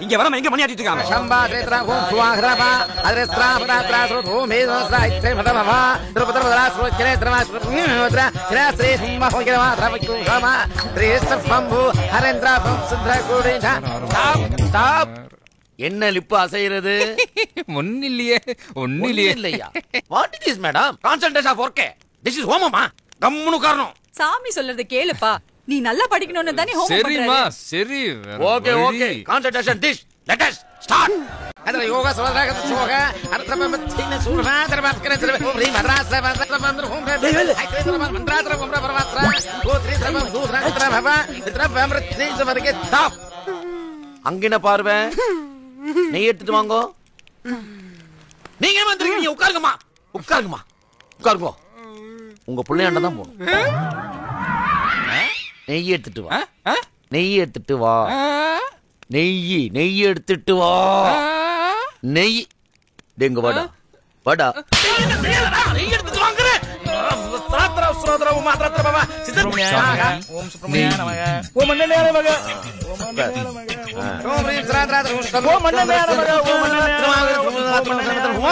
இங்க வராம எங்க மணி ஆட்டிட்டு இருக்காங்க? சம்பா சேத்ரா ஓம் சுவாஹரபா அதரஸ்ரா பராத்ரா ரோமே நோஸ்ரா இத்ரே மதமவா திருபதரவதரா ஸ்ரோச்சரே த்ரமா ஸ்ரோத்ரா ஸ்ரீ சும்மா ஹோகிரவா த்ரவக்கு ராமா த்ரேஸ்தம்பு ஹரேந்திரா சுத்ர கோடிடா. ஸ்டாப். என்ன லிப் அசைறது? ஒன்னில்லையே இல்லையா? What is this madam? Concentration of work. This is ஹோமமா? கம்முனு காரணம். சாமி சொல்றது கேளுப்பா. நீ நல்லா படிக்கணும்னு தானே ஹோம் பண்ற. சரிமா சரி. Okay concentration this let us start. அதர யோகா சோதரக சோக அர்த்தபமத்தின சூரநாதரமஸ்கர திரவரி மദ്രാஸ்ல மந்திர ஹோம் மந்திராத்ர ஹோம் பரமாத்ர கோத்ரி சர்வம் தூத்ரா பவ திரவம்ரத்னி சமர்கே ஸ்டாப். அங்கின பார்வை நெய் எடுத்துட்டு வாங்கோ. நீங்க வந்திருக்கீங்க, உட்காருங்கம்மா. உட்காருங்க. உங்க பிள்ளையாண்ட தான் போகணும். நெய் எடுத்துட்டு வா. நெய் எடுத்துட்டு வா. நெய் டெங்க வாடா. நெய் எடுத்துட்டு வாங்க. ஓம் சுப்ரமணிய நமக. ஓம் மன்னனே நமக. ஓம் ரீம் ஸ்ராத்ரா ஓம் மன்னனே நமக. ஓம் மன்னனே நமக. ஓம் மன்னனே நமக.